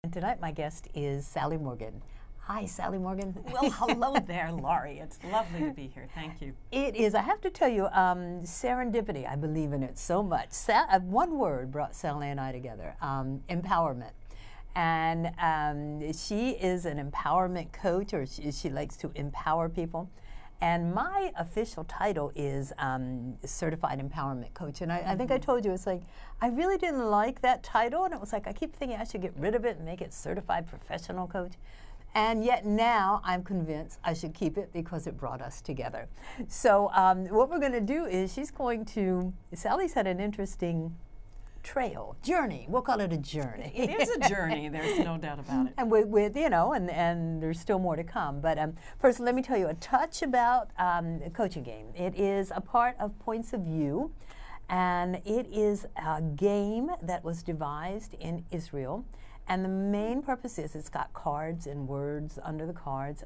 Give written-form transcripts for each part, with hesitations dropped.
And tonight my guest is Sally Morgan. Hi, Sally Morgan. Well, hello there, Laurie. It's lovely to be here. Thank you. It is, I have to tell you, serendipity. I believe in it so much. One word brought Sally and I together, empowerment. And she is an empowerment coach, or she likes to empower people. And my official title is Certified Empowerment Coach. And I think I told you, it's like, I really didn't like that title. And it was like, I keep thinking I should get rid of it and make it Certified Professional Coach. And yet now I'm convinced I should keep it because it brought us together. So what we're going to do is Sally's had an interesting journey. We'll call it a journey. It is a journey. There's no doubt about it. And with and there's still more to come. But first, let me tell you a touch about the coaching game. It is a part of Points of View, and it is a game that was devised in Israel. And the main purpose is it's got cards and words under the cards.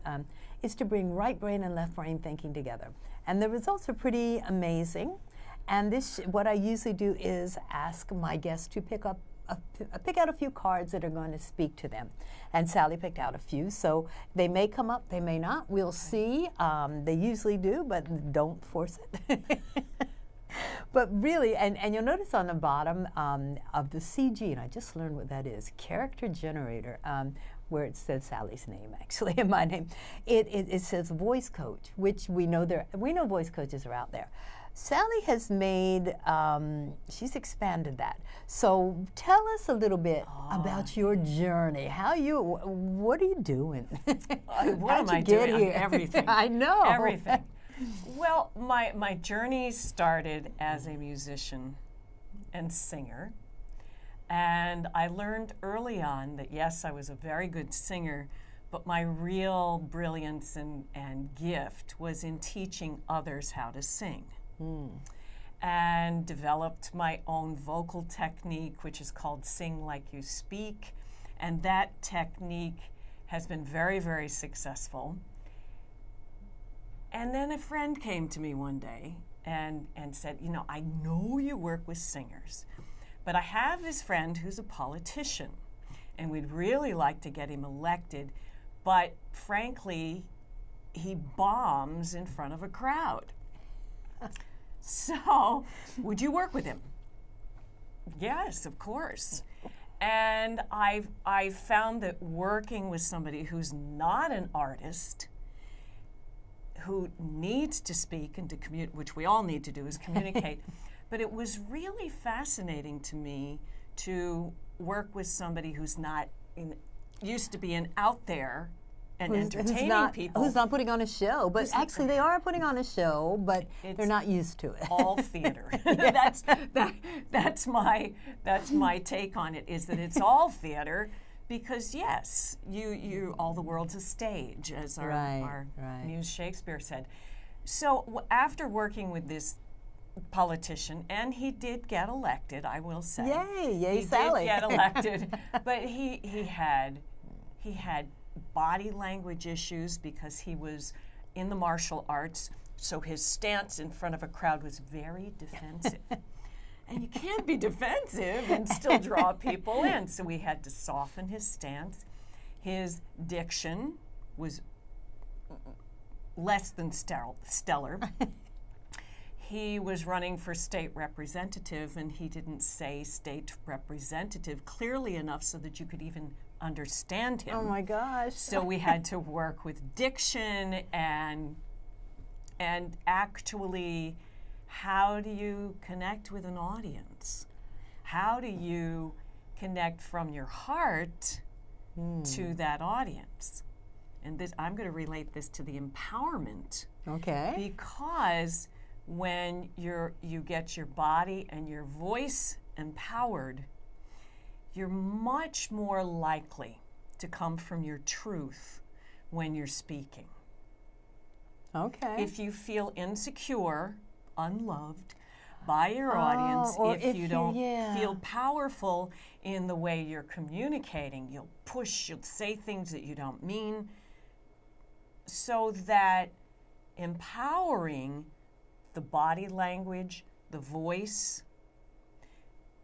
Is to bring right brain and left brain thinking together. And the results are pretty amazing. And what I usually do is ask my guests to pick out a few cards that are going to speak to them. And Sally picked out a few, so they may come up, they may not. We'll see. They usually do, but don't force it. But really, and you'll notice on the bottom of the CG, and I just learned what that is, character generator, where it says Sally's name actually and my name. It says voice coach, which we know voice coaches are out there. Sally has she's expanded that. So tell us a little bit about your journey. What are you doing? What am I doing? Here? Everything. I know. Everything. Well, my journey started as a musician and singer. And I learned early on that, yes, I was a very good singer, but my real brilliance and gift was in teaching others how to sing. And developed my own vocal technique, which is called Sing Like You Speak. And that technique has been very, very successful. And then a friend came to me one day and said, I know you work with singers, but I have this friend who's a politician, and we'd really like to get him elected, but frankly, he bombs in front of a crowd. So, would you work with him? Yes, of course. And I've found that working with somebody who's not an artist, who needs to speak and to communicate, which we all need to do is communicate, but it was really fascinating to me to work with somebody who's not used to being out there and entertaining people. Who's not putting on a show, but actually they are putting on a show, but they're not used to it. All theater. That's my take on it, is that it's all theater, because yes, you all the world's a stage, as our muse Shakespeare said. So after working with this politician, and he did get elected, I will say. Yay, he Sally. He did get elected, but he had body language issues because he was in the martial arts, so his stance in front of a crowd was very defensive. And you can't be defensive and still draw people in, so we had to soften his stance. His diction was less than stellar. He was running for state representative, and he didn't say state representative clearly enough so that you could even understand him. Oh my gosh. So we had to work with diction and actually, how do you connect with an audience? How do you connect from your heart to that audience? And I'm going to relate this to the empowerment. Okay. Because when you get your body and your voice empowered, you're much more likely to come from your truth when you're speaking. Okay. If you feel insecure, unloved by your audience, if you don't feel powerful in the way you're communicating, you'll say things that you don't mean, so that empowering the body language, the voice,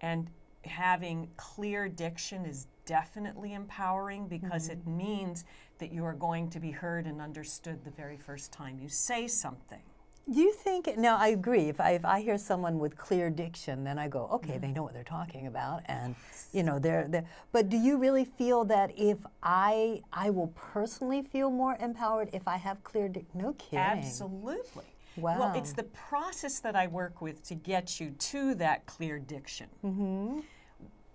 and having clear diction is definitely empowering because it means that you are going to be heard and understood the very first time you say something. Do you think, now I agree, if I hear someone with clear diction, then I go, okay, they know what they're talking about, and you know, they're, but do you really feel that if I will personally feel more empowered if I have clear diction? No kidding. Absolutely. Wow. Well, it's the process that I work with to get you to that clear diction.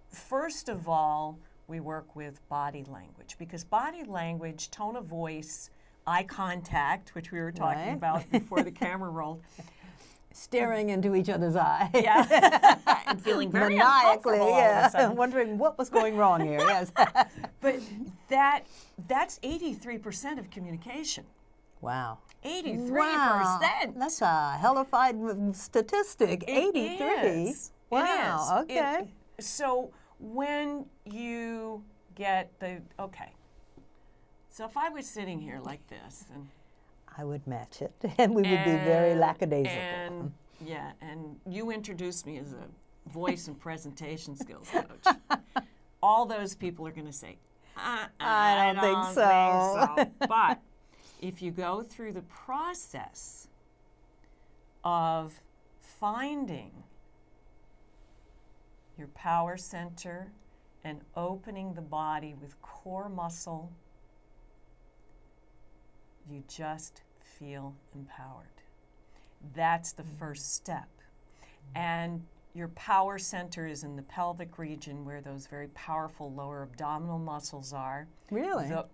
First of all, we work with body language, because body language, tone of voice, eye contact, which we were talking about before the camera rolled. Staring into each other's eye. Yeah. And feeling very maniacally, uncomfortable all of a sudden. wondering what was going wrong here, yes. But that's 83% of communication. Wow. 83%. Wow. That's a hellified statistic, 83. It is. Wow, It is. okay. So when you get okay. So if I was sitting here like this, and I would match it, and we would be very lackadaisical. And and you introduced me as a voice and presentation skills coach. All those people are going to say, I don't think so. But if you go through the process of finding your power center and opening the body with core muscle, you just feel empowered. That's the first step. And your power center is in the pelvic region where those very powerful lower abdominal muscles are. Really? I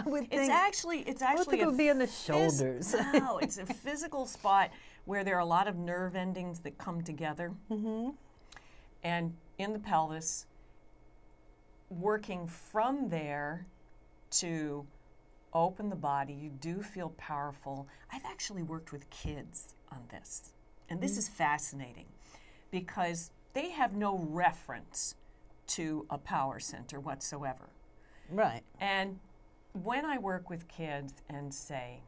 would think, It's actually I would think it would be in the shoulders. No, it's a physical spot where there are a lot of nerve endings that come together. And in the pelvis, working from there to open the body, you do feel powerful. I've actually worked with kids on this, and this is fascinating because they have no reference to a power center whatsoever. Right. And when I work with kids and say,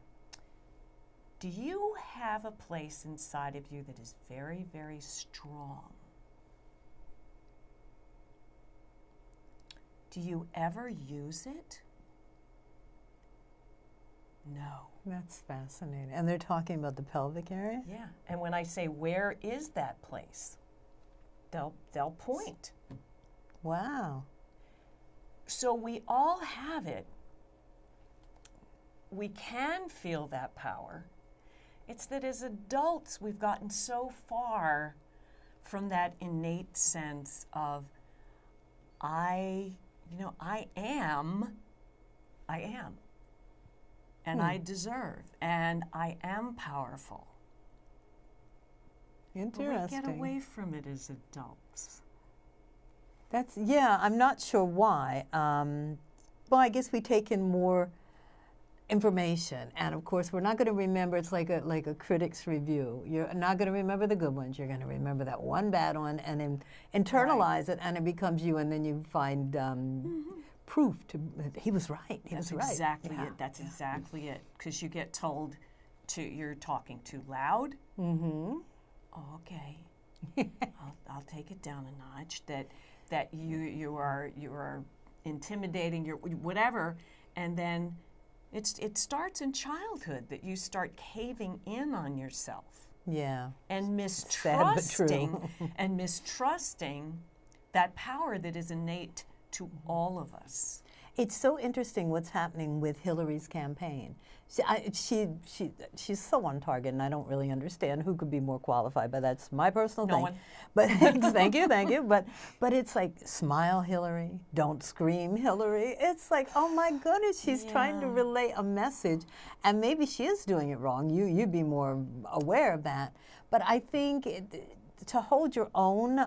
do you have a place inside of you that is very, very strong? Do you ever use it? No. That's fascinating. And they're talking about the pelvic area? Yeah. And when I say, where is that place? They'll point. Wow. So we all have it. We can feel that power. It's that as adults, we've gotten so far from that innate sense of, I am, and I deserve, and I am powerful. Interesting. But we get away from it as adults. That's, yeah, I'm not sure why. Well, I guess we take in more information, and of course we're not going to remember. It's like a critic's review. You're not going to remember the good ones. You're going to remember that one bad one, and then internalize it, and it becomes you. And then you find proof to he was right. He was right. Exactly it. That's exactly it. Because you get told you're talking too loud. Oh, okay. I'll take it down a notch. That you are intimidating. You're whatever, and then. It starts in childhood that you start caving in on yourself. Yeah. And mistrusting that power that is innate to all of us. It's so interesting what's happening with Hillary's campaign. She's so on target, and I don't really understand who could be more qualified, but that's my personal thing. No one. But thank you. But it's like, smile, Hillary. Don't scream, Hillary. It's like, oh my goodness, she's trying to relay a message, and maybe she is doing it wrong. You'd be more aware of that. But I think to hold your own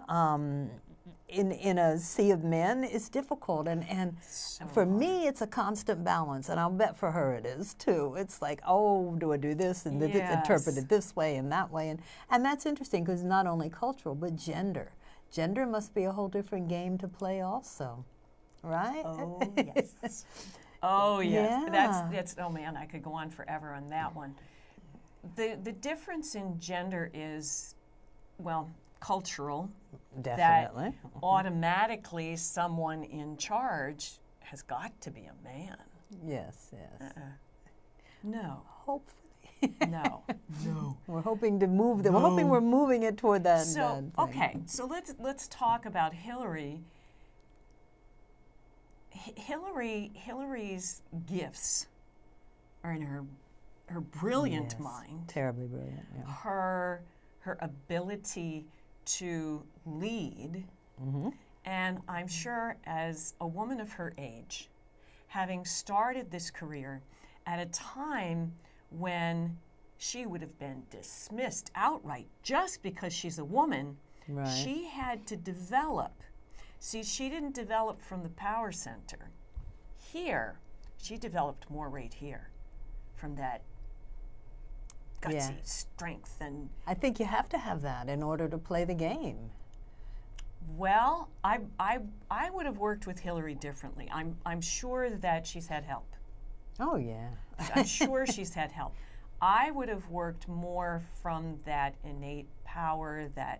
in a sea of men is difficult, and So for me it's a constant balance, and I'll bet for her it is too. It's like, oh, do I do this and interpret it this way and that way, and that's interesting because not only cultural but gender must be a whole different game to play also, right? Oh yes. Oh yes. Yeah. That's oh man, I could go on forever on that one. The difference in gender is, well, cultural. Definitely. That automatically someone in charge has got to be a man. Yes, yes. No. Hopefully. No. No. We're hoping to move we're hoping we're moving it toward that. So, that thing. okay, so let's talk about Hillary. Hillary's gifts are in her brilliant Yes, mind. Terribly brilliant. Yeah. Her ability to lead, and I'm sure as a woman of her age, having started this career at a time when she would have been dismissed outright just because she's a woman, Right. she had to develop. See, she didn't develop from the power center. Here, she developed more right here from that gutsy Yeah. strength. And I think you have to have that in order to play the game. well, I would have worked with Hillary differently. I'm sure that she's had help. Oh yeah. I'm sure she's had help. I would have worked more from that innate power, that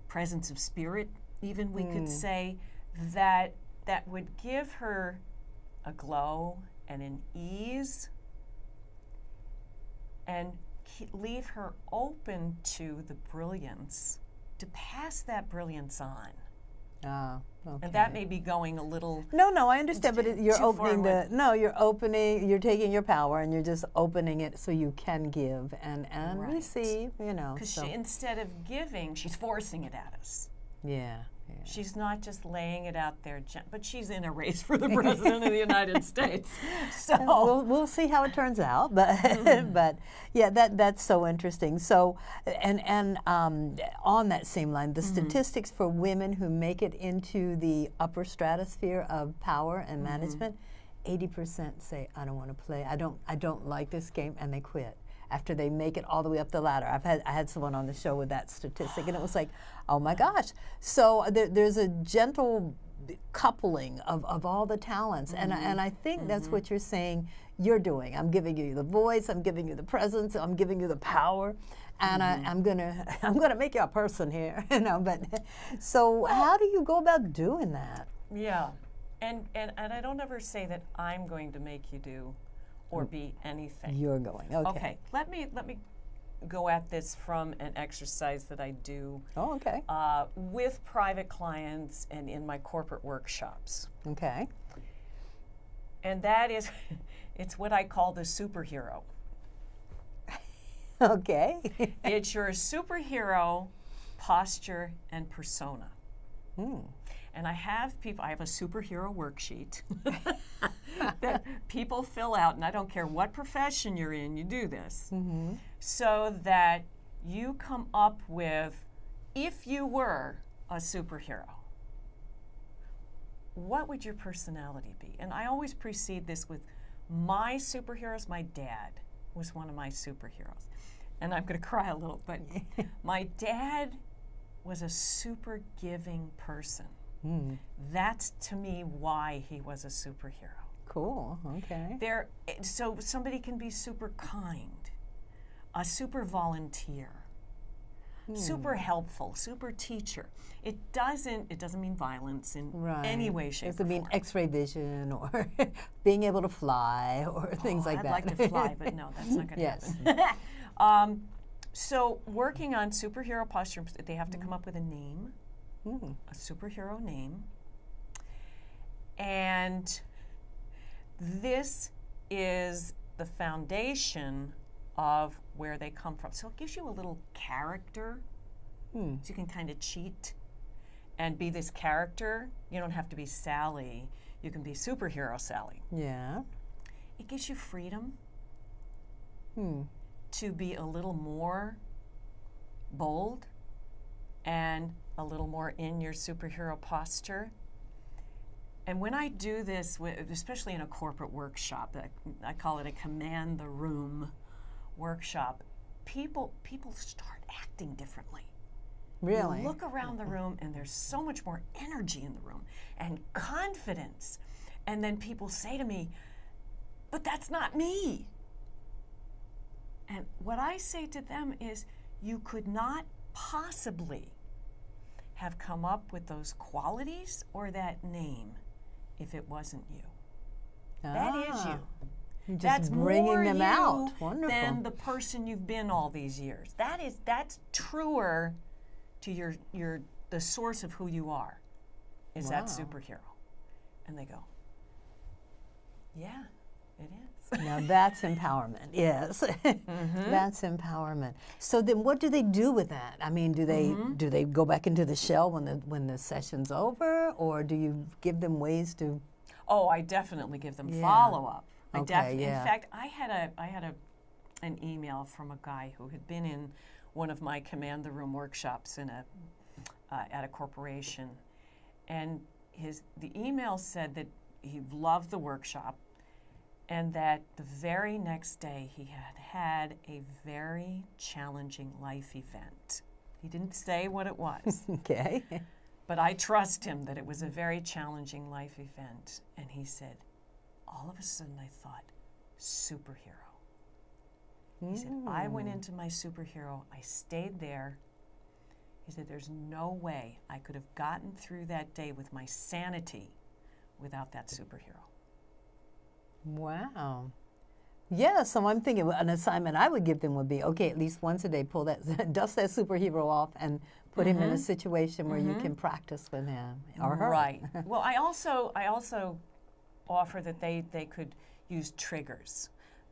presence of spirit, even we could say, that would give her a glow and an ease and leave her open to the brilliance, to pass that brilliance on. Ah, okay. And that may be going a little. No, I understand, but you're too far opening away. you're taking your power and you're just opening it so you can give and Right. receive, Because so. instead of giving, she's forcing it at us. Yeah. She's not just laying it out there, but she's in a race for the president of the United States. So We'll see how it turns out, but but yeah, that's so interesting. So and on that same line, the statistics for women who make it into the upper stratosphere of power and management, 80% say I don't want to play. I don't like this game, and they quit after they make it all the way up the ladder. I had someone on the show with that statistic, and it was like, oh my gosh. So there's a gentle coupling of all the talents, and I think that's what you're saying you're doing. I'm giving you the voice, I'm giving you the presence, I'm giving you the power, and I'm gonna make you a person here, But so how do you go about doing that? yeah, and I don't ever say that I'm going to make you do or be anything. You're going. Okay, let me go at this from an exercise that I do Oh, okay. with private clients and in my corporate workshops. Okay. And that is, it's what I call the superhero. Okay. It's your superhero posture and persona. And I have a superhero worksheet that people fill out, and I don't care what profession you're in, you do this, so that you come up with, if you were a superhero, what would your personality be? And I always precede this with my superheroes. My dad was one of my superheroes. And I'm going to cry a little, but my dad was a super giving person. That's, to me, why he was a superhero. Cool. Okay. So somebody can be super kind, a super volunteer, super helpful, super teacher. It doesn't mean violence in any way, shape, or It doesn't mean form. X-ray vision or being able to fly or things like I'd that. like to fly, but no, that's not going to Yes. happen. So working on superhero posture, they have to come up with a name, a superhero name. And this is the foundation of where they come from. So it gives you a little character, so you can kind of cheat and be this character. You don't have to be Sally. You can be superhero Sally. Yeah. It gives you freedom to be a little more bold and a little more in your superhero posture. And when I do this, especially in a corporate workshop, I call it a command the room workshop, people start acting differently. Really? You look around the room and there's so much more energy in the room and confidence. And then people say to me, but that's not me. And what I say to them is, you could not possibly have come up with those qualities or that name if it wasn't you. That is you. You're just That's bringing more them you out. Wonderful. than the person you've been all these years. That's truer to the source of who you are, is that superhero. And they go, yeah, it is. Now that's empowerment. Yes, that's empowerment. So then, what do they do with that? I mean, do they go back into the shell when the session's over, or do you give them ways to? Oh, I definitely give them follow up. In Yeah. fact, I had an email from a guy who had been in one of my Command the Room workshops at a corporation, and the email said that he loved the workshop, and that the very next day he had a very challenging life event. He didn't say what it was. Okay. But I trust him that it was a very challenging life event. And he said, all of a sudden I thought, superhero. He said, I went into my superhero, I stayed there. He said, there's no way I could have gotten through that day with my sanity without that superhero. Wow. Yeah, so I'm thinking an assignment I would give them would be, okay, at least once a day, dust that superhero off and put him in a situation where you can practice with him or her. Right. Well, I also offer that they could use triggers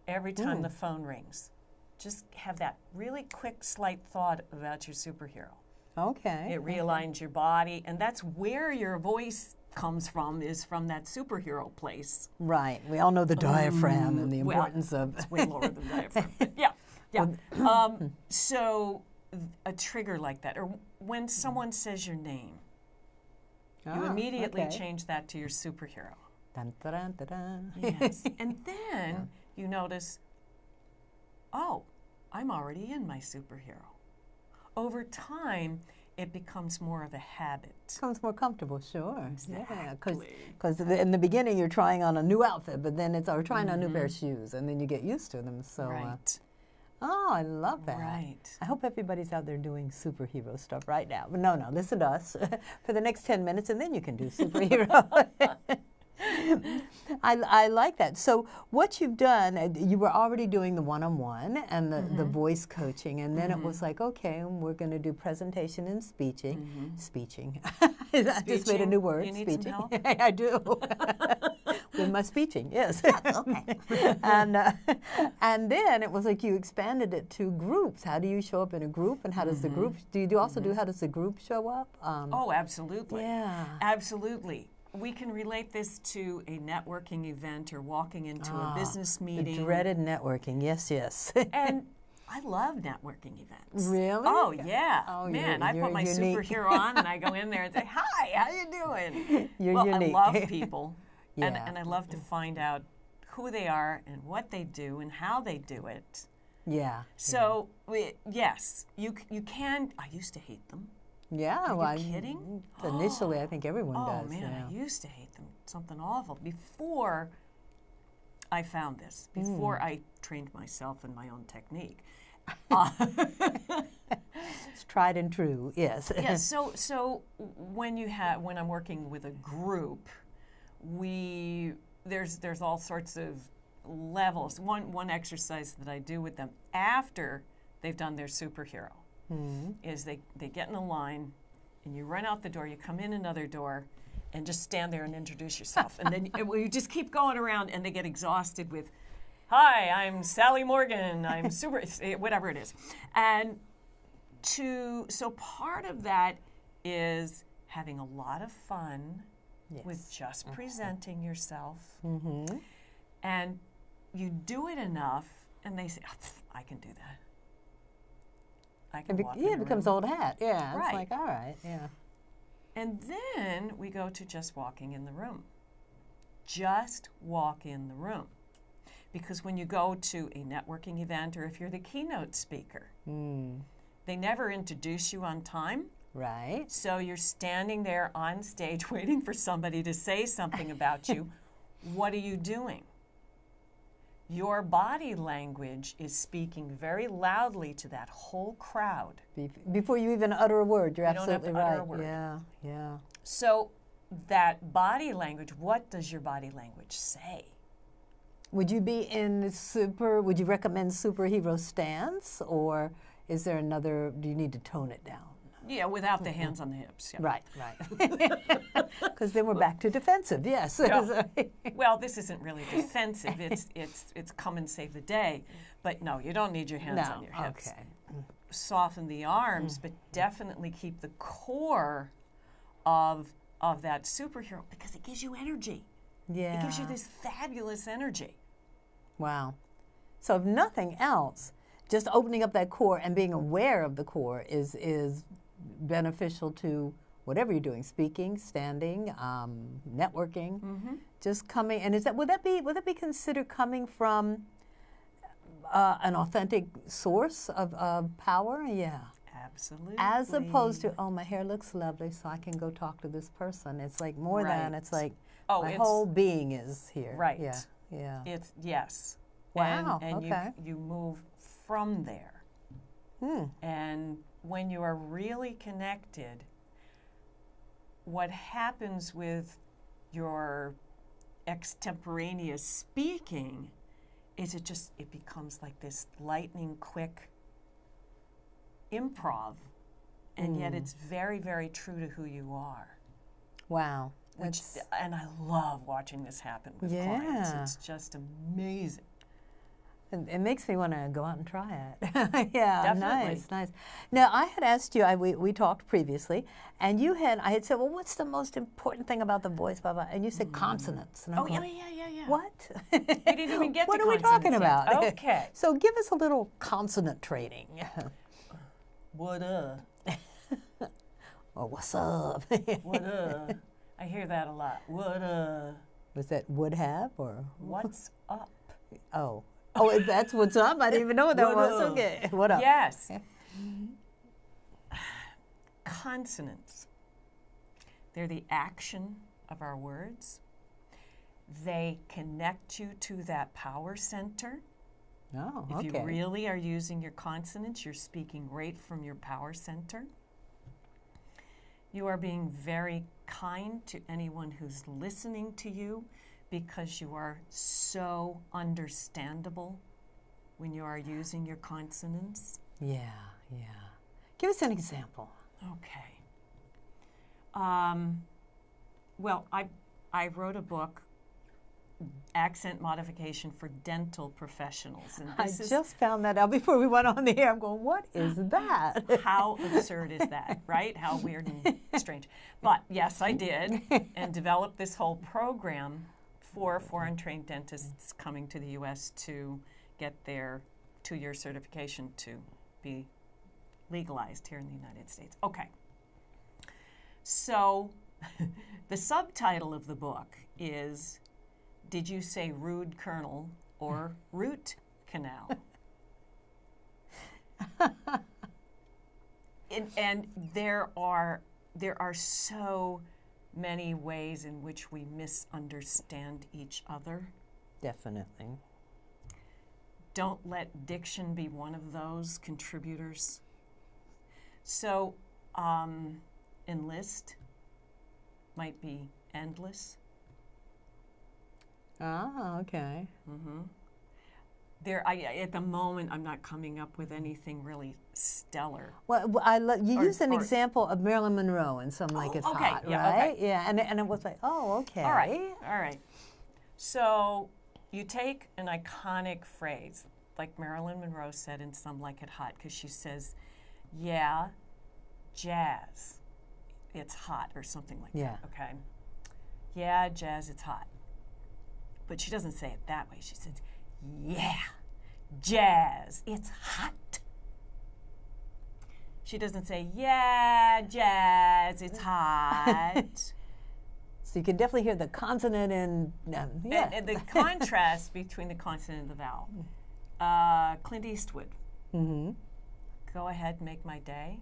every time the phone rings. Just have that really quick, slight thought about your superhero. Okay. It realigns your body, and that's where your voice comes from, is from that superhero place. Right. We all know the diaphragm and the importance of. It's way lower than diaphragm. But yeah. So a trigger like that, or when someone says your name, you immediately change that to your superhero. Dun, dun, dun, dun, dun. Yes. And then you notice, oh, I'm already in my superhero. Over time, it becomes more of a habit. Becomes more comfortable, sure. Exactly. Yeah, because in the beginning you're trying on a new outfit, but then or trying on a new pair of shoes, and then you get used to them. So, Right. Oh, I love that. Right. I hope everybody's out there doing superhero stuff right now. But no, listen to us for the next 10 minutes, and then you can do superhero. I like that. So what you've done, you were already doing the one-on-one and the voice coaching, and then it was like, okay, we're going to do presentation and speeching. Speeching. I just made a new word. You need speeching. some help? I do. With my speeching, yes. Okay. And then it was like you expanded it to groups. How do you show up in a group, and how does the group? Do you also do how does the group show up? Oh, absolutely. Yeah. Absolutely. We can relate this to a networking event or walking into a business meeting. The dreaded networking. Yes, yes. And I love networking events. Really? Oh, yeah. Oh, Man, I you're put my unique. superhero on and I go in there and say, hi, how you doing? You're unique. I love people. Yeah. And I love to find out who they are and what they do and how they do it. Yeah. So, yes, you can. I used to hate them. Yeah. Are you kidding? Initially, I think everyone does. Oh, man, yeah. I used to hate them. Something awful. Before I found this, before I trained myself in my own technique. It's tried and true, yes. Yeah, so when I'm working with a group, there's all sorts of levels. One exercise that I do with them after they've done their superhero is they get in a line, and you run out the door, you come in another door, and just stand there and introduce yourself. And then you just keep going around, and they get exhausted with, hi, I'm Sally Morgan, I'm super, whatever it is. And so part of that is having a lot of fun with just presenting yourself. And you do it enough, and they say, oh, I can do that. I can walk in it the becomes room. old hat. Yeah, Right. It's like, all right, yeah. And then we go to just walking in the room. Just walk in the room. Because when you go to a networking event, or if you're the keynote speaker, they never introduce you on time. Right. So you're standing there on stage waiting for somebody to say something about you. What are you doing? your body language is speaking very loudly to that whole crowd. Before you even utter a word, you're You don't have absolutely to right. utter a word. Yeah, yeah. So that body language, what does your body language say? Would you be would you recommend superhero stance, or is there another, do you need to tone it down? Yeah, without the hands on the hips. Yeah. Right, right. Because then we're back to defensive, yes. Yeah. Well, this isn't really defensive. It's come and save the day. But no, you don't need your hands on your hips. Okay. Soften the arms, but definitely keep the core of that superhero, because it gives you energy. Yeah. It gives you this fabulous energy. Wow. So if nothing else, just opening up that core and being aware of the core is beneficial to whatever you're doing, speaking, standing, networking, just coming. And would that be considered coming from an authentic source of power? Yeah. Absolutely. As opposed to, oh, my hair looks lovely, so I can go talk to this person. It's like more than, it's like my whole being is here. Right. Yeah. Yeah. It's, yes. Wow. And okay. you move from there. And when you are really connected, what happens with your extemporaneous speaking is it becomes like this lightning quick improv, and yet it's very, very true to who you are. Wow. And I love watching this happen with clients. It's just amazing. It makes me want to go out and try it. Yeah, Definitely. nice. Now, I had asked you, we talked previously, and I had said, well, what's the most important thing about the voice, blah, blah, and you said consonants. And I'm going, yeah. What? You didn't even get What to are we talking consonants about? yet. Okay. So give us a little consonant training. What up? Oh, what's up? What up? I hear that a lot. What up? Was that would have or? What's up? Oh, that's what's up? I didn't even know what that was. Up? Okay, what up? Yes. Consonants. They're the action of our words. They connect you to that power center. Oh, If okay. you really are using your consonants, you're speaking right from your power center. You are being very kind to anyone who's listening to you, because you are so understandable when you are using your consonants. Yeah. Give us an example. Okay. Well, I wrote a book, Accent Modification for Dental Professionals. And I just found that out before we went on the air. I'm going, what is that? How absurd is that, right? How weird and strange. But yes, I did, and developed this whole program for foreign trained dentists coming to the U.S. to get their 2-year certification to be legalized here in the United States. Okay. So the subtitle of the book is, did you say rude kernel or root canal? and there are so many ways in which we misunderstand each other. Definitely. Don't let diction be one of those contributors. So, enlist might be endless. Ah, okay. At the moment, I'm not coming up with anything really stellar. Well, you used an example of Marilyn Monroe and Some Like It's okay, Hot, yeah, right? okay. Yeah, and it was like, oh, okay. All right. So you take an iconic phrase, like Marilyn Monroe said in Some Like It Hot, because she says, yeah, jazz, it's hot, or something like that, okay? Yeah, jazz, it's hot. But she doesn't say it that way. She says, yeah, jazz, it's hot. She doesn't say, yeah, jazz, it's hot. So you can definitely hear the consonant and And the contrast between the consonant and the vowel. Clint Eastwood. Go ahead, make my day.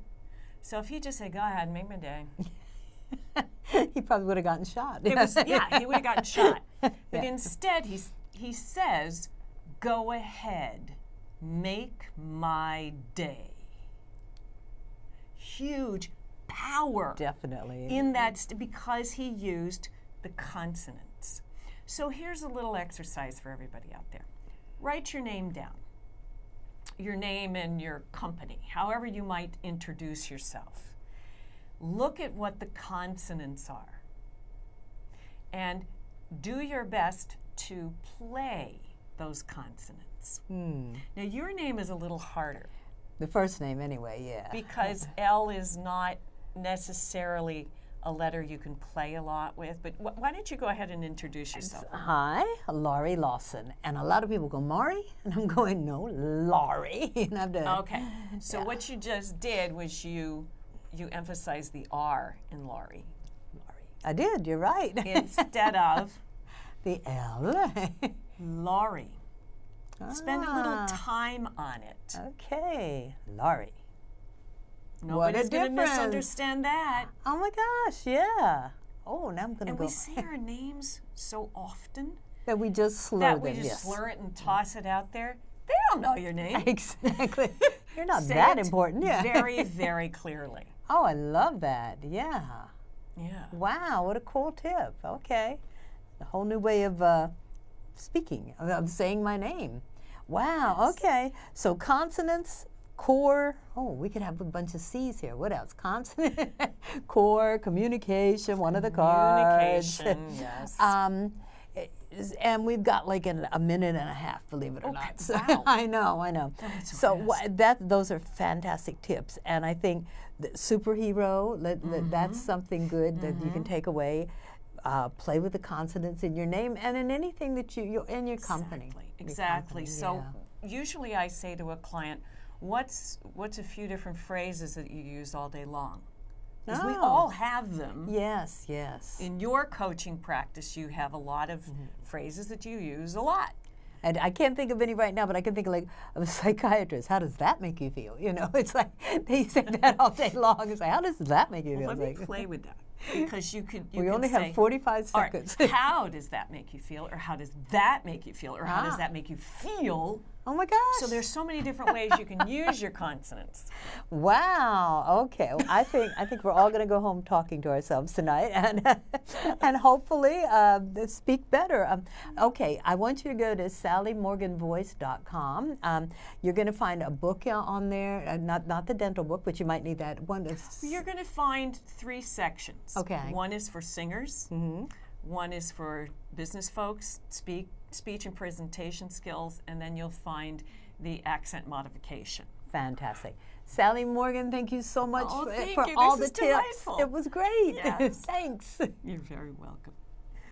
So if he just said, go ahead, make my day. he probably would have gotten shot. He would have gotten shot. But instead, he says, Go ahead, make my day. Huge power. Definitely. In that, because he used the consonants. So here's a little exercise for everybody out there. Write your name down. Your name and your company, however you might introduce yourself. Look at what the consonants are. And do your best to play those consonants. Now your name is a little harder. The first name anyway, yeah. Because L is not necessarily a letter you can play a lot with, but why don't you go ahead and introduce yourself? Hi, Laurie Lawson. And a lot of people go, Maury? And I'm going, no, Laurie. And I'm done. Okay, so what you just did was you emphasized the R in Laurie. I did, you're right. Instead of the L. Laurie. Spend a little time on it. Okay, Laurie. Nobody's going to misunderstand that. Oh my gosh, yeah. Oh, now I'm going to go. And we say our names so often that we just slur that them. we just slur it and toss it out there. They don't know your name. Exactly. You're not Say that it important. Yeah. Very, very clearly. Oh, I love that. Yeah. Yeah. Wow, what a cool tip. Okay. A whole new way of speaking, of saying my name. Wow, Yes. okay. So consonants, core, oh, we could have a bunch of C's here. What else? Consonant, core, communication, one of the cards. Communication, yes. And we've got like a minute and a half, believe it or Okay, not. So wow. I know. That's So fast. those are fantastic tips, and I think the superhero, that's something good that you can take away. Play with the consonants in your name and in anything that you in your company. Exactly. Your company, So yeah. usually I say to a client, what's a few different phrases that you use all day long? Because we Oh. all have them. Yes, yes. In your coaching practice, you have a lot of phrases that you use a lot. And I can't think of any right now, but I can think of a psychiatrist. How does that make you feel? You know, it's like they say that all day long. It's like, how does that make you feel? Let It's me like, play with that. Because you could we only have 45 all right, seconds. how does that make you feel? Or how does that make you feel? Or how does that make you feel? Oh my gosh. So there's so many different ways you can use your consonants. Wow. Okay. Well, I think we're all going to go home talking to ourselves tonight, and hopefully speak better. Okay. I want you to go to SallyMorganVoice.com. You're going to find a book on there, not the dental book, but you might need that one. You're going to find 3 sections. Okay. One is for singers. One is for business folks, speech and presentation skills, and then you'll find the accent modification. Fantastic. Sally Morgan, thank you so much Oh, thank for you. all This the is tips. delightful. It was great. Yes. Thanks. You're very welcome.